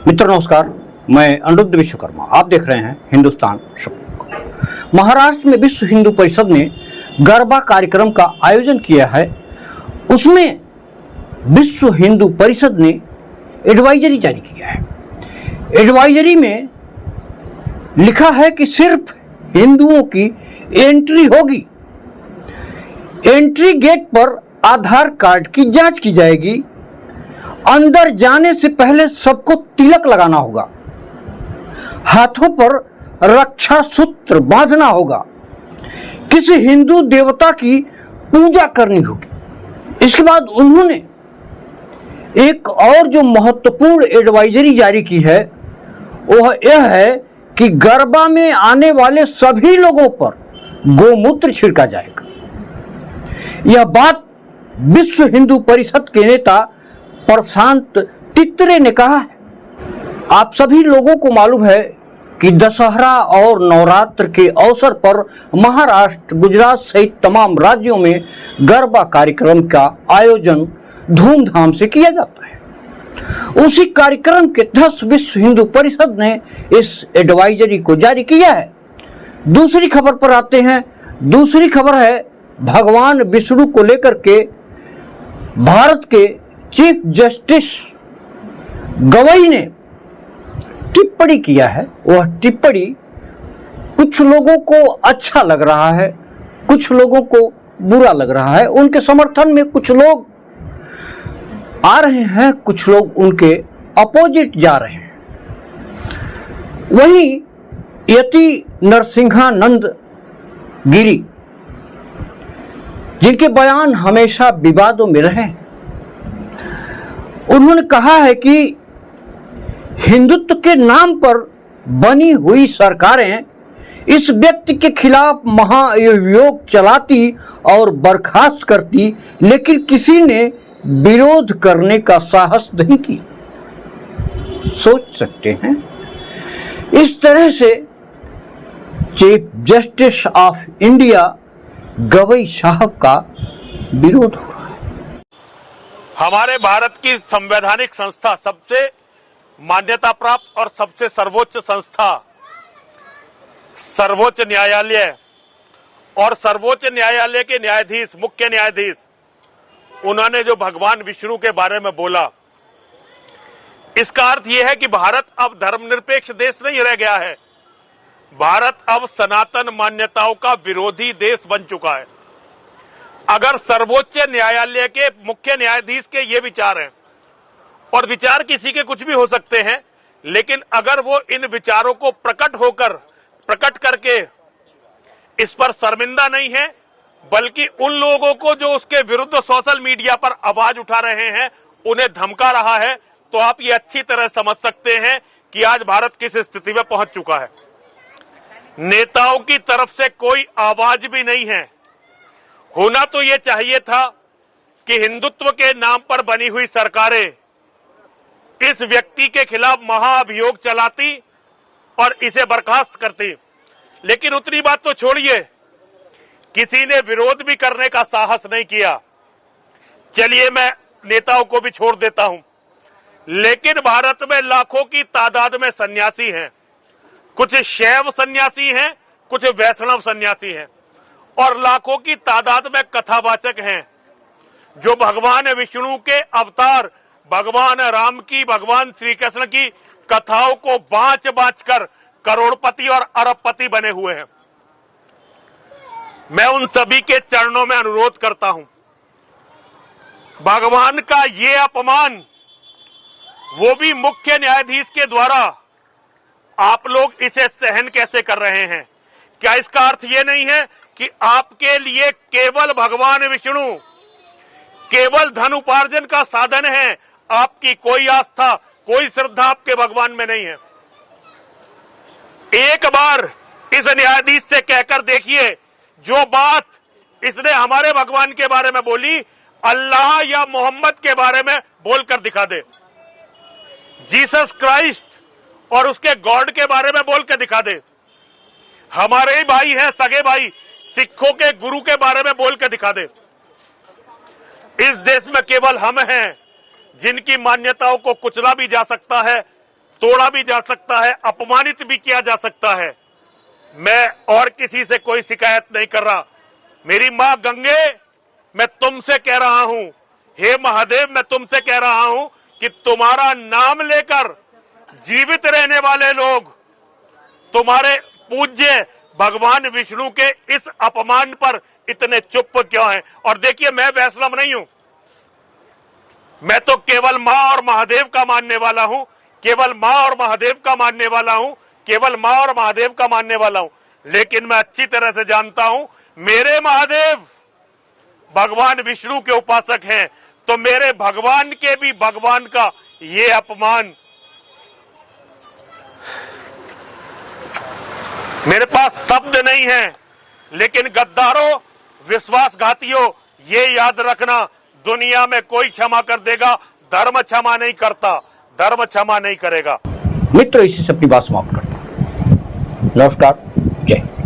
मित्र नमस्कार, मैं अनिरुद्ध विश्वकर्मा। आप देख रहे हैं हिंदुस्तान सपना। महाराष्ट्र में विश्व हिंदू परिषद ने गरबा कार्यक्रम का आयोजन किया है। उसमें विश्व हिंदू परिषद ने एडवाइजरी जारी किया है। एडवाइजरी में लिखा है कि सिर्फ हिंदुओं की एंट्री होगी। एंट्री गेट पर आधार कार्ड की जांच की जाएगी। अंदर जाने से पहले सबको तिलक लगाना होगा। हाथों पर रक्षा सूत्र बांधना होगा। किसी हिंदू देवता की पूजा करनी होगी। इसके बाद उन्होंने एक और जो महत्वपूर्ण एडवाइजरी जारी की है वह यह है कि गरबा में आने वाले सभी लोगों पर गोमूत्र छिड़का जाएगा। यह बात विश्व हिंदू परिषद के नेता प्रशांत तित्रे ने कहा है। आप सभी लोगों को मालूम है कि दशहरा और नवरात्र के अवसर पर महाराष्ट्र, गुजरात सहित तमाम राज्यों में गरबा कार्यक्रम का आयोजन धूमधाम से किया जाता है। उसी कार्यक्रम के तहत विश्व हिंदू परिषद ने इस एडवाइजरी को जारी किया है। दूसरी खबर पर आते हैं। दूसरी खबर है भगवान विष्णु को लेकर के भारत के चीफ जस्टिस गवई ने टिप्पणी किया है। वह टिप्पणी कुछ लोगों को अच्छा लग रहा है, कुछ लोगों को बुरा लग रहा है। उनके समर्थन में कुछ लोग आ रहे हैं, कुछ लोग उनके अपोजिट जा रहे हैं। वहीं यति नरसिंहानंद गिरी, जिनके बयान हमेशा विवादों में रहे, उन्होंने कहा है कि हिंदुत्व के नाम पर बनी हुई सरकारें इस व्यक्ति के खिलाफ महाअभियोग चलाती और बर्खास्त करती, लेकिन किसी ने विरोध करने का साहस नहीं किया। सोच सकते हैं, इस तरह से chief justice of India Gavai साहब का विरोध हो रहा है। हमारे भारत की संवैधानिक संस्था, सबसे मान्यता प्राप्त और सबसे सर्वोच्च संस्था सर्वोच्च न्यायालय, और सर्वोच्च न्यायालय के न्यायाधीश, मुख्य न्यायाधीश, उन्होंने जो भगवान विष्णु के बारे में बोला, इसका अर्थ यह है कि भारत अब धर्मनिरपेक्ष देश नहीं रह गया है। भारत अब सनातन मान्यताओं का विरोधी देश बन चुका है। अगर सर्वोच्च न्यायालय के मुख्य न्यायाधीश के ये विचार हैं, और विचार किसी के कुछ भी हो सकते हैं, लेकिन अगर वो इन विचारों को प्रकट करके इस पर शर्मिंदा नहीं है, बल्कि उन लोगों को जो उसके विरुद्ध सोशल मीडिया पर आवाज उठा रहे हैं उन्हें धमका रहा है, तो आप ये अच्छी तरह समझ सकते हैं कि आज भारत किस स्थिति में पहुंच चुका है। नेताओं की तरफ से कोई आवाज भी नहीं है। होना तो यह चाहिए था कि हिंदुत्व के नाम पर बनी हुई सरकारें इस व्यक्ति के खिलाफ महाअभियोग चलाती और इसे बर्खास्त करती, लेकिन उतनी बात तो छोड़िए, किसी ने विरोध भी करने का साहस नहीं किया। चलिए मैं नेताओं को भी छोड़ देता हूं, लेकिन भारत में लाखों की तादाद में सन्यासी हैं। कुछ शैव सन्यासी हैं, कुछ वैष्णव सन्यासी हैं, और लाखों की तादाद में कथावाचक हैं जो भगवान विष्णु के अवतार, भगवान राम की, भगवान श्री कृष्ण की कथाओं को बाँच कर करोड़पति और अरबपति बने हुए हैं। मैं उन सभी के चरणों में अनुरोध करता हूं, भगवान का ये अपमान, वो भी मुख्य न्यायाधीश के द्वारा, आप लोग इसे सहन कैसे कर रहे हैं? क्या इसका अर्थ ये नहीं है कि आपके लिए केवल भगवान विष्णु केवल धन उपार्जन का साधन है? आपकी कोई आस्था, कोई श्रद्धा आपके भगवान में नहीं है? एक बार इस न्यायाधीश से कहकर देखिए, जो बात इसने हमारे भगवान के बारे में बोली, अल्लाह या मोहम्मद के बारे में बोलकर दिखा दे। जीसस क्राइस्ट और उसके गॉड के बारे में बोल के दिखा दे। हमारे ही भाई हैं, सगे भाई, सिखों के गुरु के बारे में बोल के दिखा दे। इस देश में केवल हम हैं जिनकी मान्यताओं को कुचला भी जा सकता है, तोड़ा भी जा सकता है, अपमानित भी किया जा सकता है। मैं और किसी से कोई शिकायत नहीं कर रहा। मेरी मां गंगे, मैं तुमसे कह रहा हूं, हे महादेव, मैं तुमसे कह रहा हूं कि तुम्हारा नाम लेकर जीवित रहने वाले लोग तुम्हारे पूज्य भगवान विष्णु के इस अपमान पर इतने चुप क्यों हैं। और देखिए, मैं वैष्णव नहीं हूं, मैं तो केवल मां और महादेव का मानने वाला हूं, केवल मां और महादेव का मानने वाला हूं, केवल मां और महादेव का मानने वाला हूं। लेकिन मैं अच्छी तरह से जानता हूं, मेरे महादेव भगवान विष्णु के उपासक हैं, तो मेरे भगवान के भी भगवान का ये अपमान, मेरे पास शब्द नहीं है। लेकिन गद्दारों, विश्वासघातियों, ये याद रखना, दुनिया में कोई क्षमा कर देगा, धर्म क्षमा नहीं करता, धर्म क्षमा नहीं करेगा। मित्र, इसी से अपनी बात समाप्त करता हूं। नमस्कार, जय हिंद।